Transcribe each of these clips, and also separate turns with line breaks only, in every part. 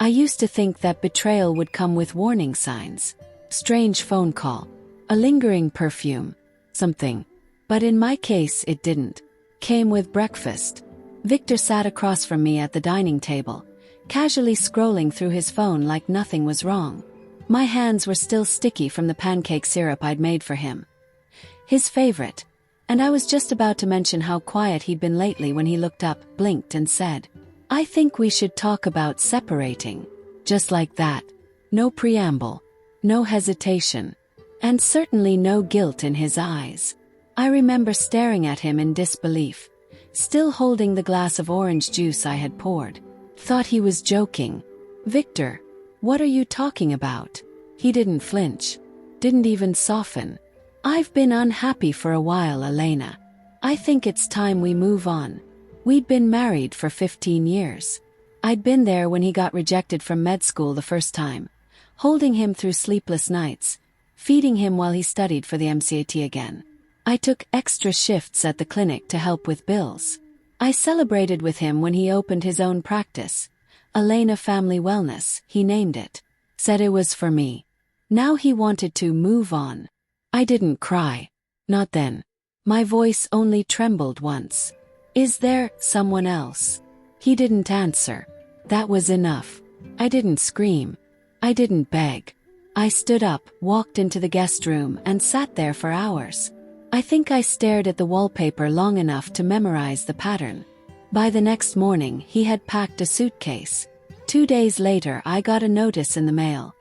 I used to think that betrayal would come with warning signs. Strange phone call. A lingering perfume. Something. But in my case it didn't. Came with breakfast. Victor sat across from me at the dining table, casually scrolling through his phone like nothing was wrong. My hands were still sticky from the pancake syrup I'd made for him. His favorite. And I was just about to mention how quiet he'd been lately when he looked up, blinked and said, "I think we should talk about separating." Just like that. No preamble. No hesitation. And certainly no guilt in his eyes. I remember staring at him in disbelief, still holding the glass of orange juice I had poured. Thought he was joking. "Victor, what are you talking about?" He didn't flinch. Didn't even soften. "I've been unhappy for a while, Elena. I think it's time we move on." We'd been married for 15 years. I'd been there when he got rejected from med school the first time, holding him through sleepless nights, feeding him while he studied for the MCAT again. I took extra shifts at the clinic to help with bills. I celebrated with him when he opened his own practice. Elena Family Wellness, he named it. Said it was for me. Now he wanted to move on. I didn't cry. Not then. My voice only trembled once. "Is there someone else?" He didn't answer. That was enough. I didn't scream. I didn't beg. I stood up, walked into the guest room, and sat there for hours. I think I stared at the wallpaper long enough to memorize the pattern. By the next morning, he had packed a suitcase. 2 days later, I got a notice in the mail.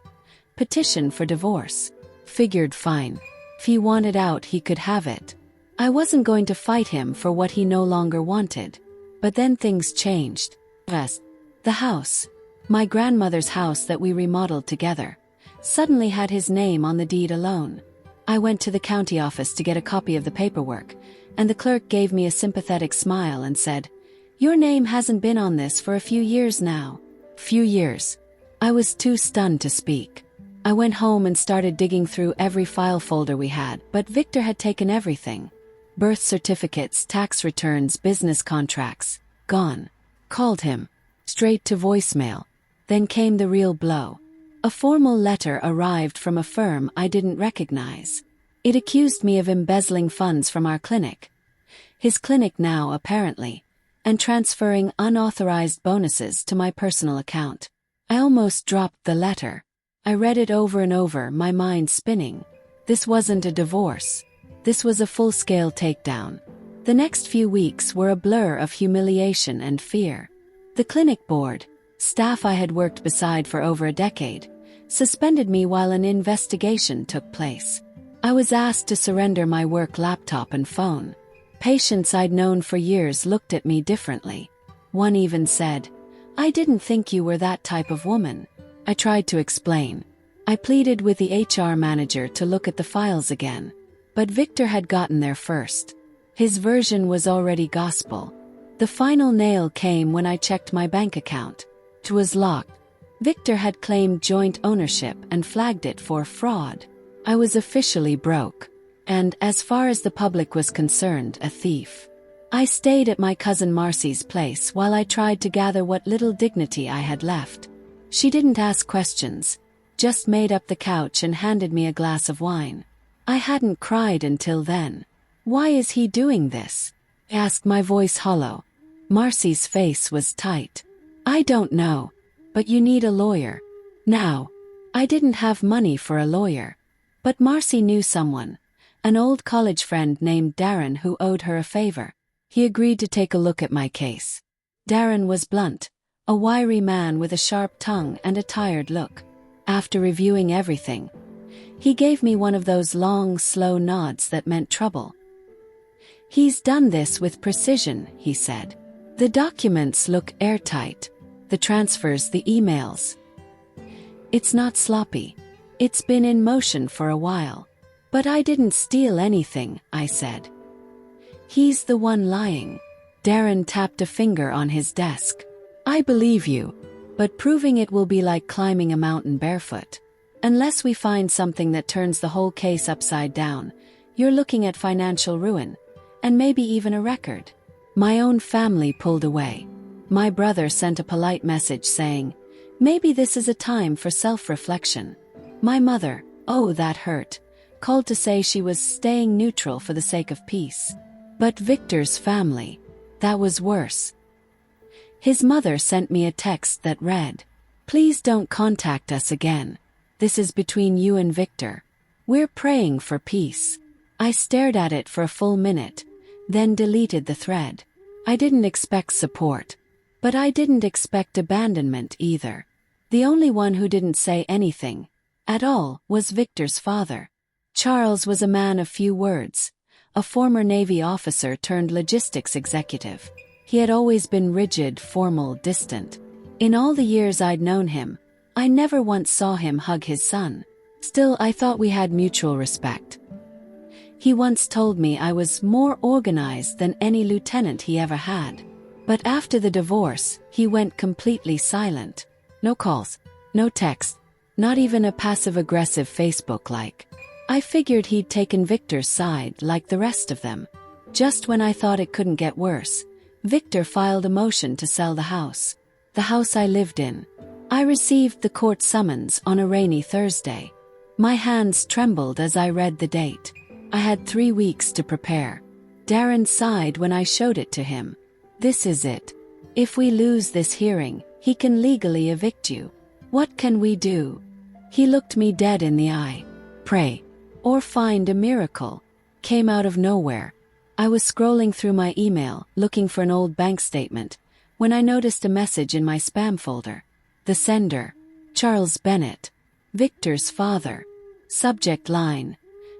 Petition for divorce. Figured fine. If he wanted out, he could have it. I wasn't going to fight him for what he no longer wanted. But then things changed. The house. My grandmother's house that we remodeled together. Suddenly had his name on the deed alone. I went to the county office to get a copy of the paperwork, and the clerk gave me a sympathetic smile and said, "Your name hasn't been on this for a few years now." Few years. I was too stunned to speak. I went home and started digging through every file folder we had, but Victor had taken everything. Birth certificates, tax returns, business contracts. Gone. Called him. Straight to voicemail. Then came the real blow. A formal letter arrived from a firm I didn't recognize. It accused me of embezzling funds from our clinic. His clinic now, apparently. And transferring unauthorized bonuses to my personal account. I almost dropped the letter. I read it over and over, my mind spinning. This wasn't a divorce. This was a full-scale takedown. The next few weeks were a blur of humiliation and fear. The clinic board, staff I had worked beside for over a decade, suspended me while an investigation took place. I was asked to surrender my work laptop and phone. Patients I'd known for years looked at me differently. One even said, "I didn't think you were that type of woman." I tried to explain. I pleaded with the HR manager to look at the files again. But Victor had gotten there first. His version was already gospel. The final nail came when I checked my bank account. It was locked. Victor had claimed joint ownership and flagged it for fraud. I was officially broke. And, as far as the public was concerned, a thief. I stayed at my cousin Marcy's place while I tried to gather what little dignity I had left. She didn't ask questions, just made up the couch and handed me a glass of wine. I hadn't cried until then. "Why is he doing this?" I asked, my voice hollow. Marcy's face was tight. "I don't know. But you need a lawyer. Now." I didn't have money for a lawyer. But Marcy knew someone. An old college friend named Darren who owed her a favor. He agreed to take a look at my case. Darren was blunt. A wiry man with a sharp tongue and a tired look. After reviewing everything, he gave me one of those long, slow nods that meant trouble. "He's done this with precision," he said. "The documents look airtight. The transfers, the emails. It's not sloppy. It's been in motion for a while." "But I didn't steal anything," I said. "He's the one lying." Darren tapped a finger on his desk. "I believe you. But proving it will be like climbing a mountain barefoot. Unless we find something that turns the whole case upside down, you're looking at financial ruin. And maybe even a record." My own family pulled away. My brother sent a polite message saying, Maybe this is a time for self-reflection. My mother, oh that hurt, called to say she was staying neutral for the sake of peace. But Victor's family, that was worse. His mother sent me a text that read, "Please don't contact us again. This is between you and Victor. We're praying for peace." I stared at it for a full minute, then deleted the thread. I didn't expect support. But I didn't expect abandonment either. The only one who didn't say anything at all was Victor's father. Charles was a man of few words, a former Navy officer turned logistics executive. He had always been rigid, formal, distant. In all the years I'd known him, I never once saw him hug his son. Still, I thought we had mutual respect. He once told me I was more organized than any lieutenant he ever had. But after the divorce, he went completely silent. No calls, no text, not even a passive-aggressive Facebook like. I figured he'd taken Victor's side like the rest of them. Just when I thought it couldn't get worse, Victor filed a motion to sell the house I lived in. I received the court summons on a rainy Thursday. My hands trembled as I read the date. I had 3 weeks to prepare. Darren sighed when I showed it to him. "This is it. If we lose this hearing, he can legally evict you. What can we do?" He looked me dead in the eye. "Pray. Or find a miracle." Came out of nowhere. I was scrolling through my email, looking for an old bank statement, when I noticed a message in my spam folder. The sender, Charles Bennett, Victor's father. Subject line,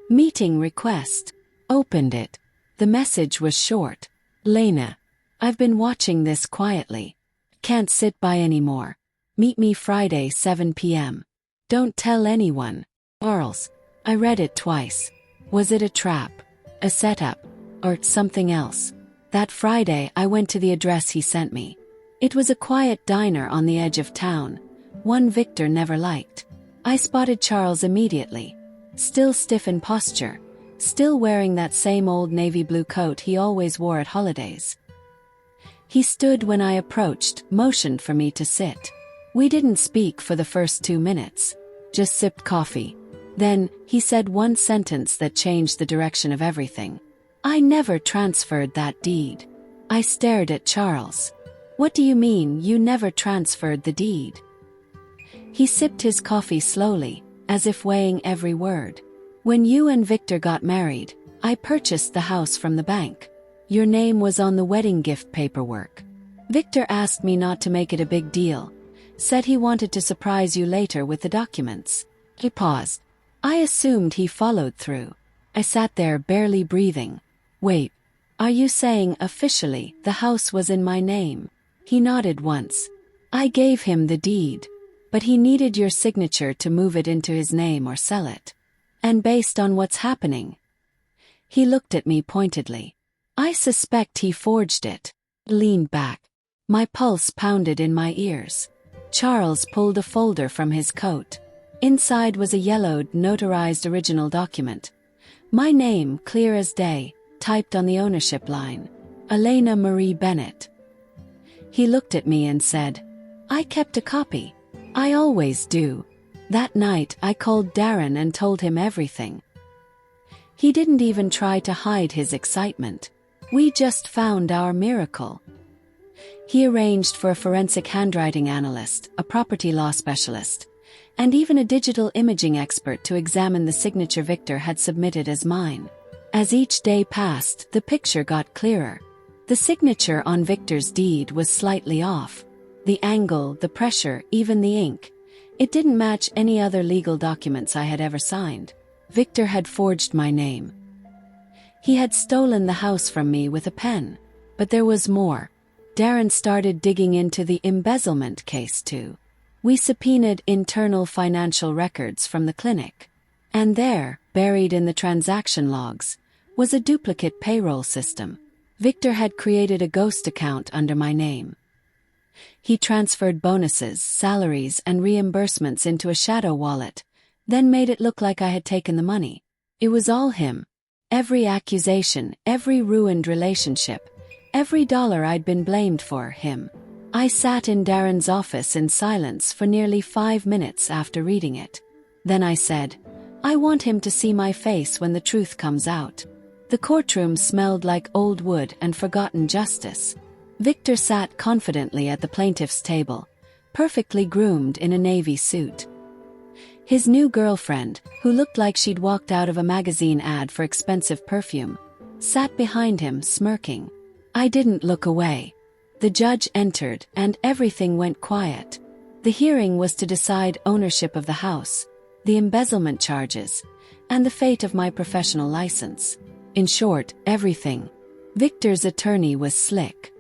"Meeting request." Opened it. The message was short. "Lena, I've been watching this quietly. Can't sit by anymore. Meet me Friday 7 p.m. Don't tell anyone. Charles." I read it twice. Was it a trap? A setup? Or something else? That Friday I went to the address he sent me. It was a quiet diner on the edge of town, one Victor never liked. I spotted Charles immediately. Still stiff in posture, still wearing that same old navy blue coat he always wore at holidays. He stood when I approached, motioned for me to sit. We didn't speak for the first 2 minutes, just sipped coffee. Then, he said one sentence that changed the direction of everything. "I never transferred that deed." I stared at Charles. "What do you mean you never transferred the deed?" He sipped his coffee slowly, as if weighing every word. "When you and Victor got married, I purchased the house from the bank. Your name was on the wedding gift paperwork. Victor asked me not to make it a big deal, said he wanted to surprise you later with the documents." He paused. I assumed he followed through. I sat there barely breathing. "Wait, are you saying officially the house was in my name?" He nodded once. "I gave him the deed, but he needed your signature to move it into his name or sell it. And based on what's happening." He looked at me pointedly. "I suspect he forged it." Leaned back. My pulse pounded in my ears. Charles pulled a folder from his coat. Inside was a yellowed, notarized original document. My name, clear as day, typed on the ownership line. Elena Marie Bennett. He looked at me and said, "I kept a copy. I always do." That night I called Darren and told him everything. He didn't even try to hide his excitement. We just found our miracle. He arranged for a forensic handwriting analyst, a property law specialist, and even a digital imaging expert to examine the signature Victor had submitted as mine. As each day passed, the picture got clearer. The signature on Victor's deed was slightly off. The angle, the pressure, even the ink. It didn't match any other legal documents I had ever signed. Victor had forged my name. He had stolen the house from me with a pen. But there was more. Darren started digging into the embezzlement case too. We subpoenaed internal financial records from the clinic. And there, buried in the transaction logs, was a duplicate payroll system. Victor had created a ghost account under my name. He transferred bonuses, salaries, and reimbursements into a shadow wallet, then made it look like I had taken the money. It was all him. Every accusation, every ruined relationship, every dollar I'd been blamed for, him. I sat in Darren's office in silence for nearly 5 minutes after reading it. Then I said, I want him to see my face when the truth comes out. The courtroom smelled like old wood and forgotten justice. Victor sat confidently at the plaintiff's table, perfectly groomed in a navy suit. His new girlfriend, who looked like she'd walked out of a magazine ad for expensive perfume, sat behind him smirking. I didn't look away. The judge entered and everything went quiet. The hearing was to decide ownership of the house, the embezzlement charges, and the fate of my professional license. In short, everything. Victor's attorney was slick.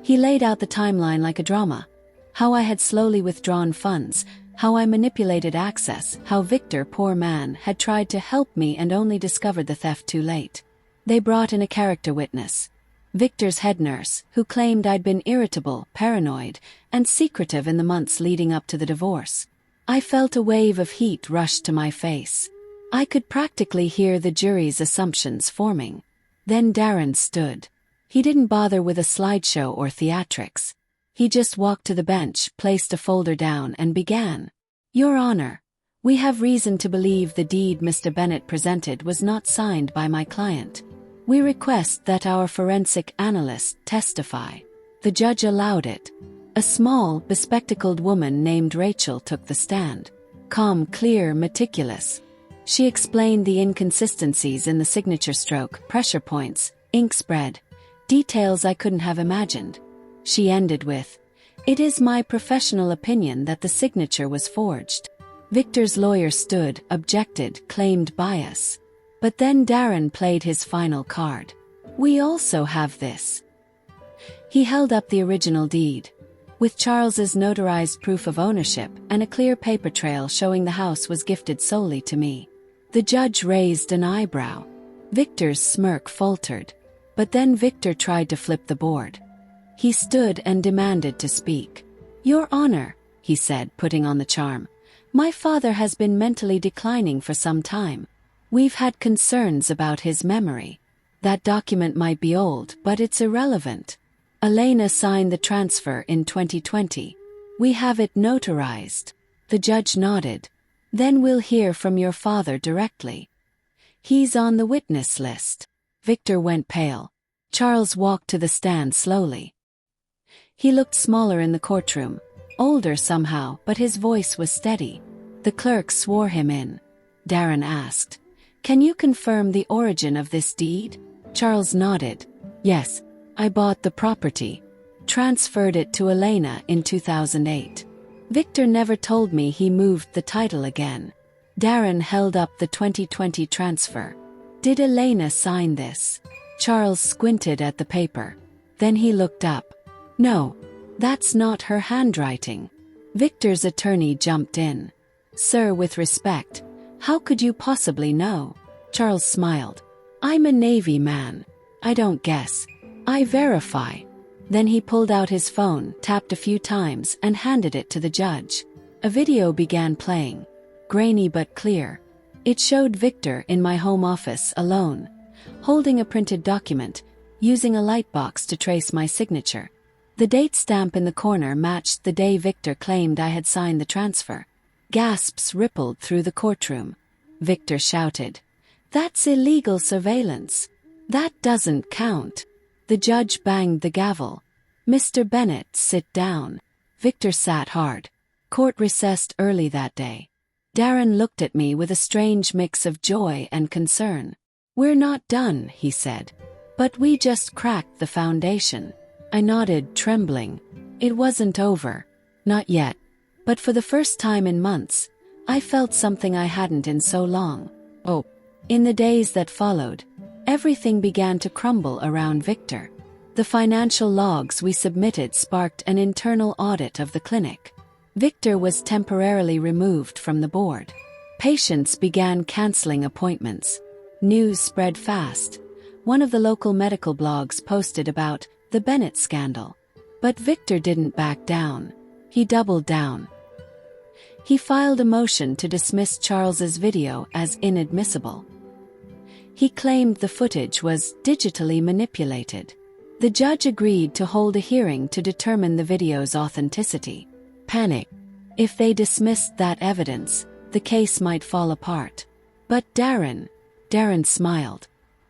He laid out the timeline like a drama. How I had slowly withdrawn funds, how I manipulated access, how Victor, poor man, had tried to help me and only discovered the theft too late. They brought in a character witness, Victor's head nurse, who claimed I'd been irritable, paranoid, and secretive in the months leading up to the divorce. I felt a wave of heat rush to my face. I could practically hear the jury's assumptions forming. Then Darren stood. He didn't bother with a slideshow or theatrics. He just walked to the bench, placed a folder down, and began. Your Honor, we have reason to believe the deed Mr. Bennett presented was not signed by my client. We request that our forensic analyst testify. The judge allowed it. A small, bespectacled woman named Rachel took the stand. Calm, clear, meticulous. She explained the inconsistencies in the signature stroke, pressure points, ink spread, details I couldn't have imagined. She ended with, "It is my professional opinion that the signature was forged." Victor's lawyer stood, objected, claimed bias. But then Darren played his final card. We also have this. He held up the original deed, with Charles's notarized proof of ownership and a clear paper trail showing the house was gifted solely to me. The judge raised an eyebrow. Victor's smirk faltered. But then Victor tried to flip the board. He stood and demanded to speak. Your Honor, he said, putting on the charm, my father has been mentally declining for some time. We've had concerns about his memory. That document might be old, but it's irrelevant. Elena signed the transfer in 2020. We have it notarized. The judge nodded. Then we'll hear from your father directly. He's on the witness list. Victor went pale. Charles walked to the stand slowly. He looked smaller in the courtroom, older somehow, but his voice was steady. The clerk swore him in. Darren asked, "Can you confirm the origin of this deed?" Charles nodded. "Yes, I bought the property, transferred it to Elena in 2008. Victor never told me he moved the title again." Darren held up the 2020 transfer. "Did Elena sign this?" Charles squinted at the paper. Then he looked up. "No, that's not her handwriting." Victor's attorney jumped in. "Sir, with respect, how could you possibly know?" Charles smiled. "I'm a Navy man. I don't guess. I verify." Then he pulled out his phone, tapped a few times, and handed it to the judge. A video began playing. Grainy but clear. It showed Victor in my home office alone, holding a printed document, using a lightbox to trace my signature. The date stamp in the corner matched the day Victor claimed I had signed the transfer. Gasps rippled through the courtroom. Victor shouted, "That's illegal surveillance. That doesn't count." The judge banged the gavel. "Mr. Bennett, sit down." Victor sat hard. Court recessed early that day. Darren looked at me with a strange mix of joy and concern. "We're not done," he said. "But we just cracked the foundation." I nodded, trembling. It wasn't over. Not yet. But for the first time in months, I felt something I hadn't in so long. Oh. In the days that followed, everything began to crumble around Victor. The financial logs we submitted sparked an internal audit of the clinic. Victor was temporarily removed from the board. Patients began canceling appointments. News spread fast. One of the local medical blogs posted about the Bennett scandal. But Victor didn't back down. He doubled down. He filed a motion to dismiss Charles's video as inadmissible. He claimed the footage was digitally manipulated. The judge agreed to hold a hearing to determine the video's authenticity. Panic. If they dismissed that evidence, the case might fall apart. But Darren smiled.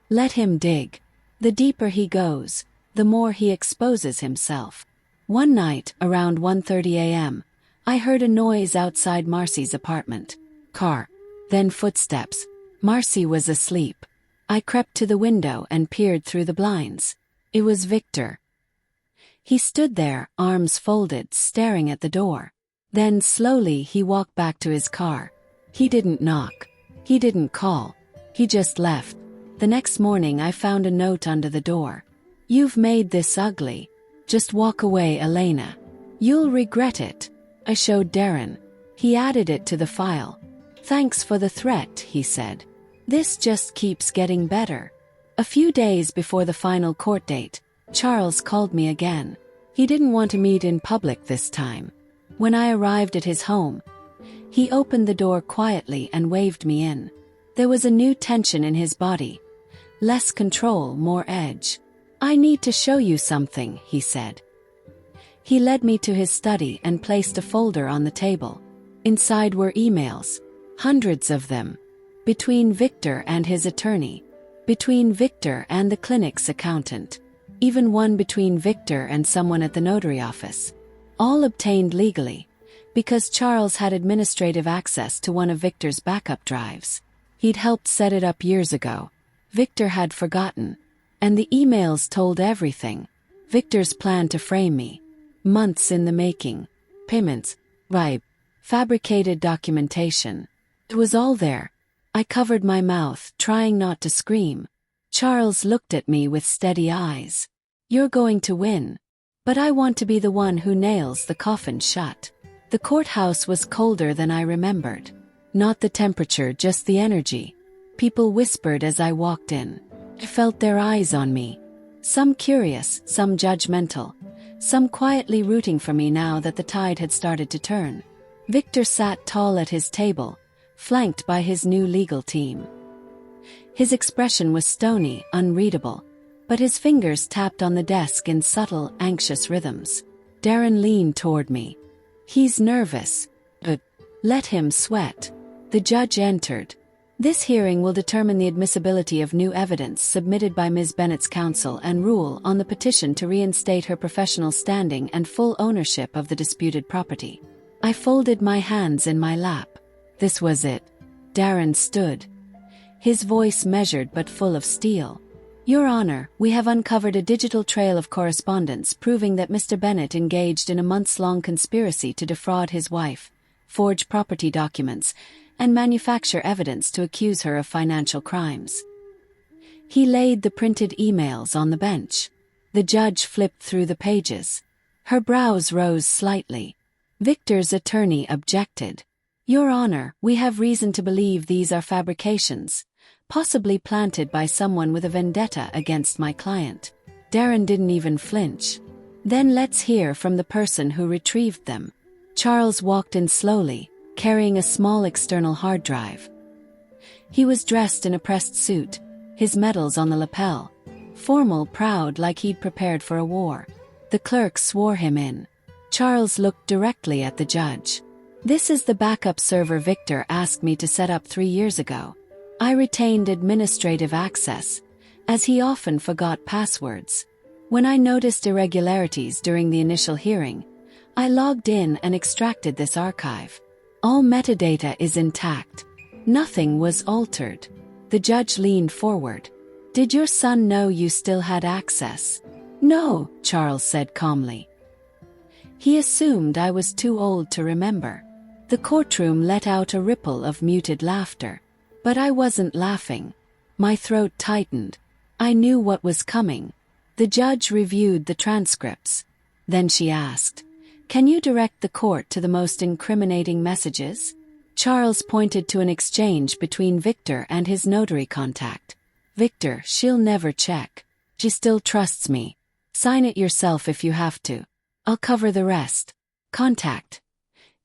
Let him dig. The deeper he goes, the more he exposes himself. One night, around 1:30 a.m., I heard a noise outside Marcy's apartment. Car. Then footsteps. Marcy was asleep. I crept to the window and peered through the blinds. It was Victor. He stood there, arms folded, staring at the door. Then slowly he walked back to his car. He didn't knock. He didn't call. He just left. The next morning I found a note under the door. You've made this ugly. Just walk away, Elena. You'll regret it. I showed Darren. He added it to the file. Thanks for the threat, he said. This just keeps getting better. A few days before the final court date, Charles called me again. He didn't want to meet in public this time. When I arrived at his home, he opened the door quietly and waved me in. There was a new tension in his body. Less control, more edge. I need to show you something, he said. He led me to his study and placed a folder on the table. Inside were emails, hundreds of them, between Victor and his attorney, between Victor and the clinic's accountant, even one between Victor and someone at the notary office. All obtained legally, because Charles had administrative access to one of Victor's backup drives. He'd helped set it up years ago. Victor had forgotten, and the emails told everything. Victor's plan to frame me. Months in the making. Payments. Bribe. Fabricated documentation. It was all there. I covered my mouth, trying not to scream. Charles looked at me with steady eyes. You're going to win. But I want to be the one who nails the coffin shut. The courthouse was colder than I remembered. Not the temperature, just the energy. People whispered as I walked in. I felt their eyes on me. Some curious, some judgmental, some quietly rooting for me now that the tide had started to turn. Victor sat tall at his table, flanked by his new legal team. His expression was stony, unreadable, but his fingers tapped on the desk in subtle, anxious rhythms. Darren leaned toward me. He's nervous. But let him sweat. The judge entered. This hearing will determine the admissibility of new evidence submitted by Ms. Bennett's counsel and rule on the petition to reinstate her professional standing and full ownership of the disputed property. I folded my hands in my lap. This was it. Darren stood. His voice measured but full of steel. Your Honor, we have uncovered a digital trail of correspondence proving that Mr. Bennett engaged in a months-long conspiracy to defraud his wife, forge property documents, and manufacture evidence to accuse her of financial crimes. He laid the printed emails on the bench. The judge flipped through the pages. Her brows rose slightly. Victor's attorney objected. Your Honor, we have reason to believe these are fabrications, possibly planted by someone with a vendetta against my client. Darren didn't even flinch. Then let's hear from the person who retrieved them. Charles walked in slowly, carrying a small external hard drive. He was dressed in a pressed suit, his medals on the lapel. Formal, proud, like he'd prepared for a war. The clerk swore him in. Charles looked directly at the judge. This is the backup server Victor asked me to set up 3 years ago. I retained administrative access, as he often forgot passwords. When I noticed irregularities during the initial hearing, I logged in and extracted this archive. All metadata is intact. Nothing was altered. The judge leaned forward. Did your son know you still had access? No, Charles said calmly. He assumed I was too old to remember. The courtroom let out a ripple of muted laughter. But I wasn't laughing. My throat tightened. I knew what was coming. The judge reviewed the transcripts. Then she asked, "Can you direct the court to the most incriminating messages?" Charles pointed to an exchange between Victor and his notary contact. Victor, she'll never check. She still trusts me. Sign it yourself if you have to. I'll cover the rest. Contact.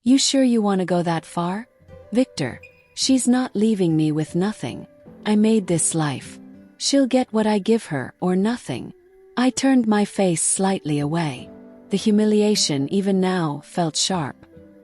You sure you want to go that far? Victor, she's not leaving me with nothing. I made this life. She'll get what I give her or nothing. I turned my face slightly away. The humiliation even now felt sharp.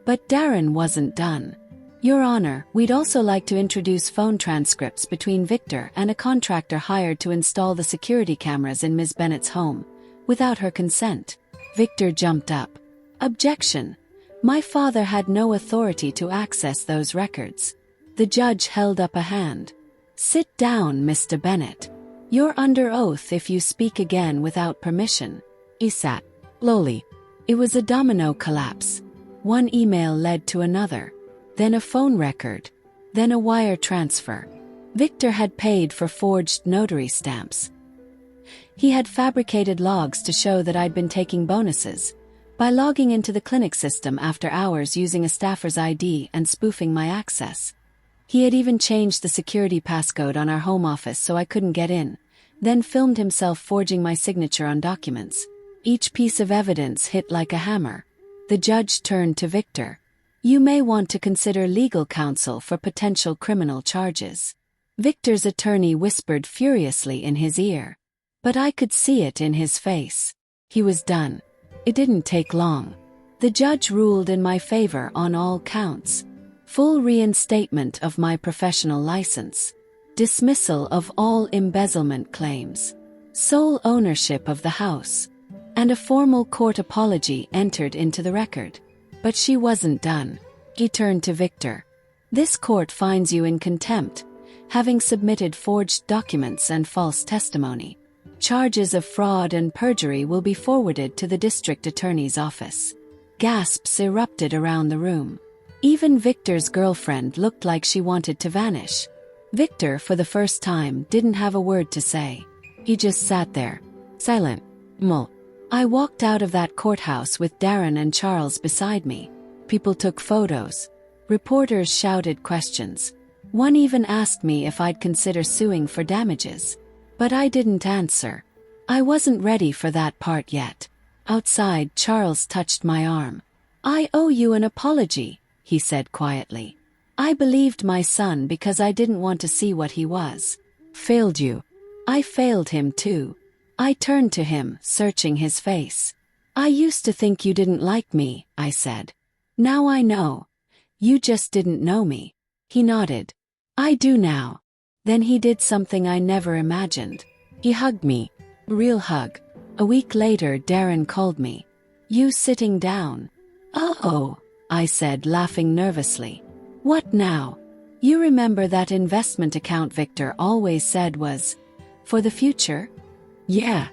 But Darren wasn't done. Your Honor, we'd also like to introduce phone transcripts between Victor and a contractor hired to install the security cameras in Ms. Bennett's home, without her consent. Victor jumped up. Objection. My father had no authority to access those records. The judge held up a hand. Sit down, Mr. Bennett. You're under oath if you speak again without permission. He sat. Slowly. It was a domino collapse. One email led to another. Then a phone record. Then a wire transfer. Victor had paid for forged notary stamps. He had fabricated logs to show that I'd been taking bonuses, by logging into the clinic system after hours using a staffer's ID and spoofing my access. He had even changed the security passcode on our home office so I couldn't get in, then filmed himself forging my signature on documents. Each piece of evidence hit like a hammer. The judge turned to Victor. You may want to consider legal counsel for potential criminal charges. Victor's attorney whispered furiously in his ear. But I could see it in his face. He was done. It didn't take long. The judge ruled in my favor on all counts. Full reinstatement of my professional license. Dismissal of all embezzlement claims. Sole ownership of the house. And a formal court apology entered into the record. But she wasn't done. He turned to Victor. This court finds you in contempt, having submitted forged documents and false testimony. Charges of fraud and perjury will be forwarded to the district attorney's office. Gasps erupted around the room. Even Victor's girlfriend looked like she wanted to vanish. Victor, for the first time, didn't have a word to say. He just sat there, silent. I walked out of that courthouse with Darren and Charles beside me. People took photos. Reporters shouted questions. One even asked me if I'd consider suing for damages. But I didn't answer. I wasn't ready for that part yet. Outside, Charles touched my arm. I owe you an apology, he said quietly. I believed my son because I didn't want to see what he was. Failed you. I failed him too. I turned to him, searching his face. I used to think you didn't like me, I said. Now I know. You just didn't know me. He nodded. I do now. Then he did something I never imagined. He hugged me. Real hug. A week later, Darren called me. You sitting down? Oh, I said, laughing nervously. What now? You remember that investment account Victor always said was for the future? Yeah.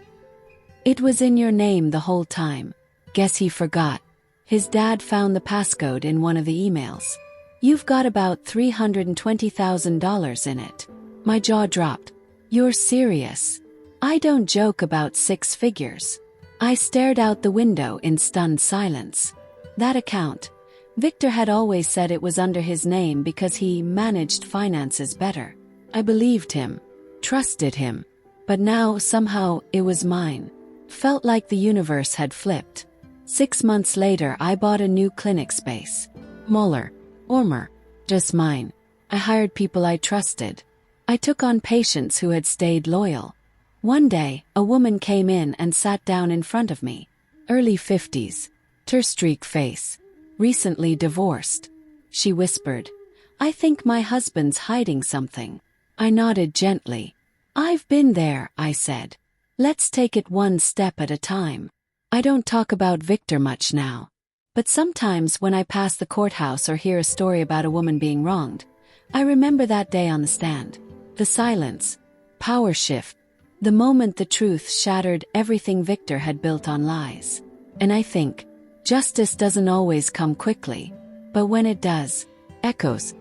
It was in your name the whole time. Guess he forgot. His dad found the passcode in one of the emails. You've got about $320,000 in it. My jaw dropped. You're serious? I don't joke about six figures. I stared out the window in stunned silence. That account. Victor had always said it was under his name because he managed finances better. I believed him. Trusted him. But now, somehow, it was mine. Felt like the universe had flipped. 6 months later, I bought a new clinic space. Smaller. Warmer. Just mine. I hired people I trusted. I took on patients who had stayed loyal. One day, a woman came in and sat down in front of me. Early 50s. Tear-streaked face. Recently divorced. She whispered, I think my husband's hiding something. I nodded gently. I've been there, I said. Let's take it one step at a time. I don't talk about Victor much now. But sometimes when I pass the courthouse or hear a story about a woman being wronged, I remember that day on the stand. The silence. Power shift. The moment the truth shattered everything Victor had built on lies. And I think, justice doesn't always come quickly. But when it does, echoes,